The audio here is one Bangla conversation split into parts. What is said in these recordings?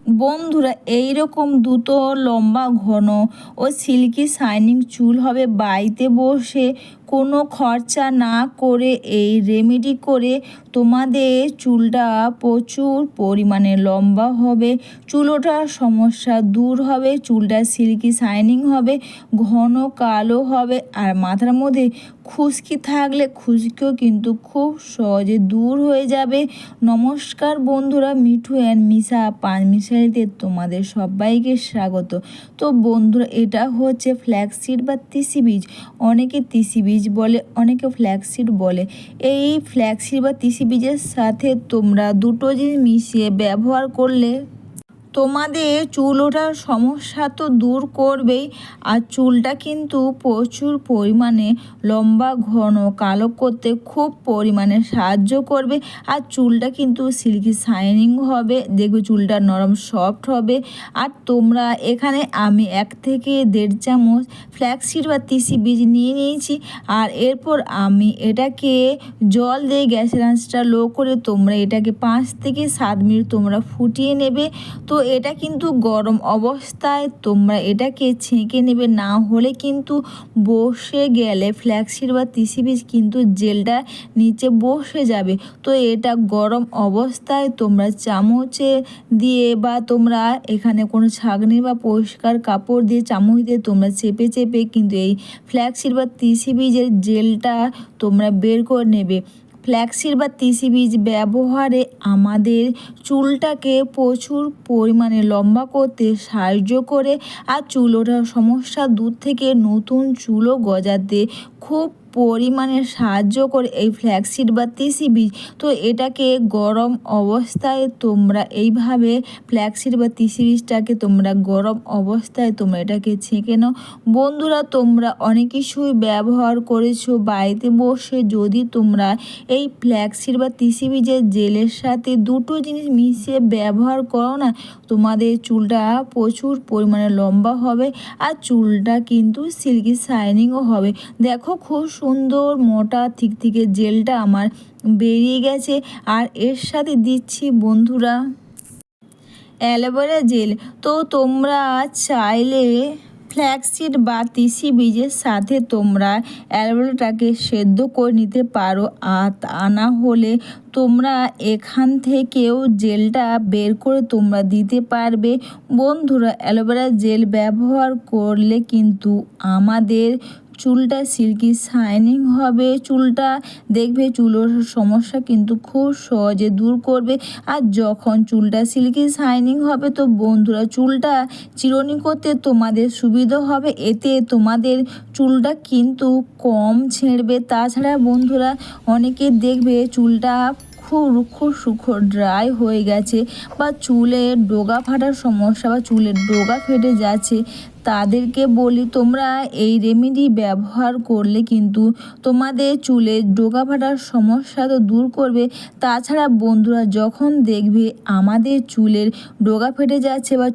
বন্ধুরা, এইরকম দ্রুত লম্বা ঘন ও সিল্কি শাইনিং চুল হবে বাড়িতে বসে কোনো খরচা না করে। এই রেমেডি করে তোমাদের চুলটা প্রচুর পরিমাণে লম্বা হবে, চুল ওঠার সমস্যা দূর হবে, চুলটা সিল্কি শাইনিং হবে, ঘন কালো হবে। আর মাথার মধ্যে খুশকি থাকলে খুশকিও কিন্তু খুব সহজে দূর হয়ে যাবে। নমস্কার বন্ধুরা, মিঠু অ্যান্ড মিশা পাঁচমিশালিতে তোমাদের সবাইকে স্বাগত। তো বন্ধুরা, এটা হচ্ছে ফ্ল্যাক্সিড বা তিসি বীজ। অনেকে তিসি বীজ বলে, অনেকে ফ্ল্যাক্সিড বলে। এই ফ্ল্যাক্সিড বা তিসি বীজের সাথে তোমরা দুটো জিনিস মিশিয়ে ব্যবহার করলে তোমাদের চুল ওঠার সমস্যা তো দূর করবেই, আর চুলটা কিন্তু প্রচুর পরিমাণে লম্বা ঘন কালো করতে খুব পরিমাণে সাহায্য করবে। আর চুলটা কিন্তু সিল্কি শাইনিং হবে, দেখবে চুলটা নরম সফট হবে। আর তোমরা এখানে আমি 1 থেকে 1.5 চামচ ফ্ল্যাক্সিড বা তিসি বীজ নিয়ে নিয়েছি। আর এরপর আমি এটাকে জল দিয়ে গ্যাসের আঁচটা লো করে তোমরা এটাকে 5 থেকে 7 মিনিট তোমরা ফুটিয়ে নেবে। তো এটা কিন্তু গরম অবস্থায় তোমরা এটাকে ছেঁকে নেবে, না হলে কিন্তু বসে গেলে ফ্ল্যাক্সিড বা তিসি বীজ কিন্তু জেলটা নিচে বসে যাবে। তো এটা গরম অবস্থায় তোমরা চামচে দিয়ে বা তোমরা এখানে কোনো ছাঁকনি বা পরিষ্কার কাপড় দিয়ে চামচ দিয়ে তোমরা চেপে চেপে কিন্তু এই ফ্ল্যাক্সিড বা তিসি বীজের জেলটা তোমরা বের করে নেবে। ফ্ল্যাক্সিড বা তিসি বীজ ব্যবহারে আমাদের চুলটাকে প্রচুর পরিমাণে লম্বা করতে সাহায্য করে। আর চুল ওঠার সমস্যা দূর থেকে নতুন চুলও গজাতে খুব পরিমাণে সাহায্য করে এই ফ্ল্যাক্সিড বা তিসি বীজ। তো এটাকে গরম অবস্থায় তোমরা এইভাবে ফ্ল্যাক্সিড বা তিসি বীজটাকে তোমরা গরম অবস্থায় তোমরা এটাকে ছেঁকে নাও। বন্ধুরা, তোমরা অনেক কিছুই ব্যবহার করেছো বাড়িতে বসে। যদি তোমরা এই ফ্ল্যাক্সিড বা তিসি বীজের জেলের সাথে দুটো জিনিস মিশিয়ে ব্যবহার করো না, তোমাদের চুলটা প্রচুর পরিমাণে লম্বা হবে, আর চুলটা কিন্তু সিল্কি শাইনিংও হবে। দেখো, খুব সুন্দর মোটা থিকথিকে জেলটা আমার বেরিয়ে গেছে। আর এর সাথে দিচ্ছি বন্ধুরা অ্যালোভেরা জেল। তো তোমরা চাইলে ফ্ল্যাক্সিড বা তিসি বীজের সাথে তোমরা অ্যালোভেরাটাকে সেদ্ধ করে নিতে পারো, আর তা না হলে তোমরা এখান থেকেও জেলটা বের করে তোমরা দিতে পারবে। বন্ধুরা, অ্যালোভেরা জেল ব্যবহার করলে কিন্তু আমাদের চুলটা সিল্কি শাইনিং হবে, চুলটা দেখবে চুলের সমস্যা কিন্তু খুব সহজে দূর করবে। আর যখন চুলটা সিল্কি শাইনিং হবে তো বন্ধুরা চুলটা চিরুনি করতে তোমাদের সুবিধা হবে, এতে তোমাদের চুলটা কিন্তু কম ছেঁড়বে। তাছাড়া বন্ধুরা, অনেকে দেখবে চুলটা খুব রুক্ষ সূক্ষ্ম ড্রাই হয়ে গেছে, বা চুলের ডগা ফাটার সমস্যা বা চুলের ডগা ফেটে যাচ্ছে, তাদেরকে বলি তোমরা এই রেমেডি ব্যবহার করলে কিন্তু তোমাদের চুলের ডগা ফাটার সমস্যা তো দূর করবে। তাছাড়া বন্ধুরা, যখন দেখবে আমাদের চুলের ডগা ফেটে যাচ্ছে বা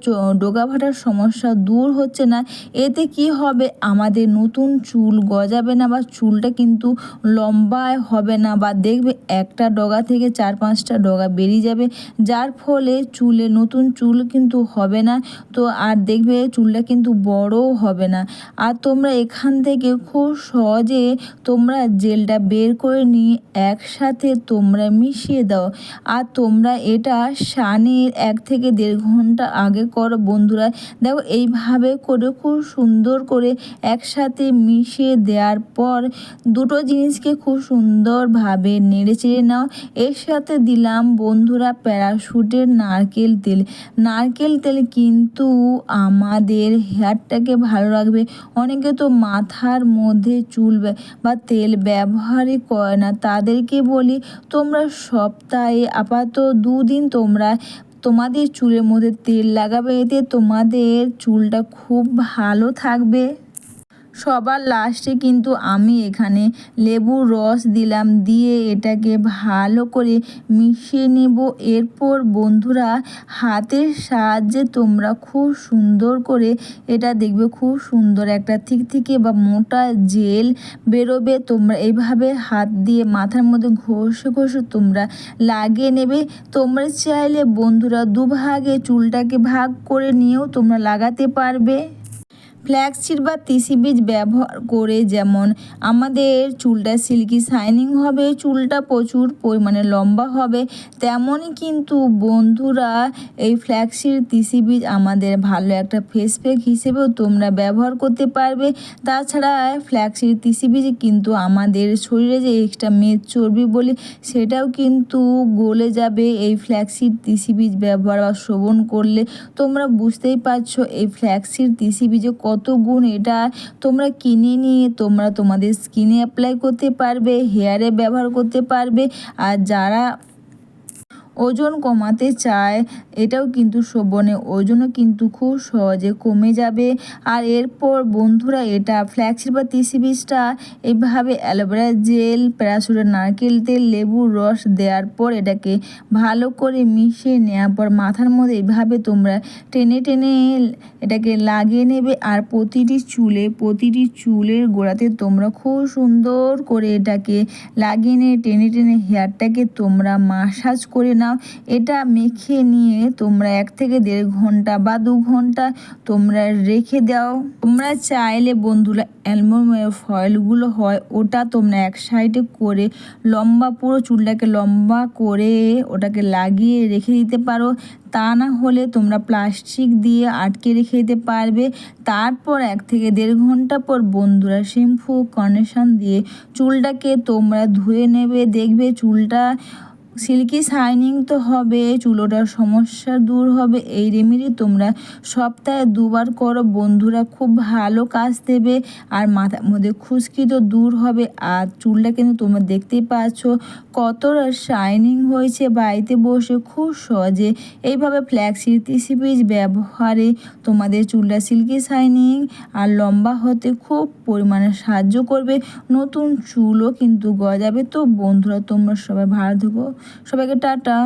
ডগা ফাটার সমস্যা দূর হচ্ছে না, এতে কি হবে, আমাদের নতুন চুল গজাবে না, বা চুলটা কিন্তু লম্বায় হবে না, বা দেখবে একটা ডগা থেকে 4-5টা ডগা বেরিয়ে যাবে, যার ফলে চুলে নতুন চুল কিন্তু হবে না। তো আর দেখবে চুলটা কিন্তু বড়ও হবে না। আর তোমরা এখান থেকে খুব সহজে তোমরা জেলটা বের করে নিয়ে একসাথে তোমরা মিশিয়ে দাও। আর তোমরা এটা স্নানের 1 থেকে 1.5 ঘন্টা আগে করো বন্ধুরা। দেখো, এইভাবে করে খুব সুন্দর করে একসাথে মিশিয়ে দেওয়ার পর দুটো জিনিসকে খুব সুন্দরভাবে নেড়ে চেড়ে নাও। এর সাথে দিলাম বন্ধুরা প্যারাশুটের নারকেল তেল। নারকেল তেল কিন্তু আমাদের হেয়ারটাকে ভালো রাখবে। অনেকে তো মাথার মধ্যে চুল বা তেল ব্যবহারই করে না, তাদেরকে বলি তোমরা সপ্তাহে আপাতত 2 দিন তোমরা তোমাদের চুলের মধ্যে তেল লাগাবে, এতে তোমাদের চুলটা খুব ভালো থাকবে, সবার লাস্টে কিন্তু আমি এখানে লেবুর রস দিলাম, দিয়ে এটাকে ভালো করে মিশিয়ে নেব। এরপর বন্ধুরা হাতের সাহায্যে তোমরা খুব সুন্দর করে এটা দেখবে খুব সুন্দর একটা থিকথিকে বা মোটা জেল বেরোবে। তোমরা এইভাবে হাত দিয়ে মাথার মধ্যে ঘষে ঘষে তোমরা লাগিয়ে নেবে। তোমরা চাইলে বন্ধুরা দুভাগে চুলটাকে ভাগ করে নিয়েও তোমরা লাগাতে পারবে। ফ্ল্যাক্সিড বা তিসি বীজ ব্যবহার করে যেমন আমাদের চুলটা সিল্কি শাইনিং হবে, চুলটা প্রচুর পরিমাণে লম্বা হবে, তেমনই কিন্তু বন্ধুরা এই ফ্ল্যাক্সিড তিসি বীজ আমাদের ভালো একটা ফেস প্যাক হিসেবেও তোমরা ব্যবহার করতে পারবে। তাছাড়া ফ্ল্যাক্সিড তিসি বীজ কিন্তু আমাদের শরীরে যে এক্সট্রা মেদ চর্বি বলি সেটাও কিন্তু গলে যাবে এই ফ্ল্যাক্সিড তিসি বীজ ব্যবহার বা সেবন করলে। তোমরা বুঝতেই পারছো এই ফ্ল্যাক্সিড তিসি বীজে কত গুণ। এটা তোমরা কিনে নিয়ে তোমরা তোমাদের স্কিনে অ্যাপ্লাই করতে পারবে, হেয়ারে ব্যবহার করতে পারবে। আর যারা ওজন কমাতে চায় এটাও কিন্তু সেবনে ওজনও কিন্তু খুব সহজে কমে যাবে। আর এরপর বন্ধুরা এটা ফ্ল্যাক্সিড বা তিসি বীজটা এইভাবে অ্যালোভেরা জেল, প্যারাশুটের নারকেল তেল, লেবুর রস দেওয়ার পর এটাকে ভালো করে মিশিয়ে নেওয়ার পর মাথার মধ্যে এইভাবে তোমরা টেনে টেনে এটাকে লাগিয়ে নেবে। আর প্রতিটি চুলের গোড়াতে তোমরা খুব সুন্দর করে এটাকে লাগিয়ে নিয়ে টেনে টেনে হেয়ারটাকে তোমরা মাসাজ করে নাও। এটা মেখে নিয়ে তোমরা 1 থেকে 1.5 ঘন্টা বা 2 ঘন্টা তোমরা রেখে দাও। তোমরা চাইলে বন্ধুরা অ্যালুমিনিয়াম ফয়েলগুলো হয় ওটা তোমরা এক সাইডে করে লম্বা পুরো চুলটাকে লম্বা করে ওটাকে লাগিয়ে রেখে দিতে পারো। তা না হলে তোমরা প্লাস্টিক দিয়ে আটকে রেখে দিতে পারবে। তারপর 1 থেকে 1.5 ঘন্টা পর বন্ধুরা শ্যাম্পু কন্ডিশন দিয়ে চুলটাকে তোমরা ধুয়ে নেবে। দেখবে চুলটা সিল্কি শাইনিং তো হবে, চুলোটার সমস্যা দূর হবে। এই রেমেডি তোমরা সপ্তাহে 2 বার করো বন্ধুরা, খুব ভালো কাজ দেবে। আর মাথার মধ্যে খুশকি তো দূর হবে। আর চুলটা কিন্তু তোমরা দেখতেই পাচ্ছ কতটা শাইনিং হয়েছে বাড়িতে বসে খুব সহজে। এইভাবে ফ্ল্যাক্সিড তিসি বীজ ব্যবহারে তোমাদের চুলটা সিল্কি শাইনিং আর লম্বা হতে খুব পরিমাণে সাহায্য করবে। নতুন চুলও কিন্তু গজাবে। তো বন্ধুরা তোমরা সবাই ভালো থেকো, সবাইকে টাটা।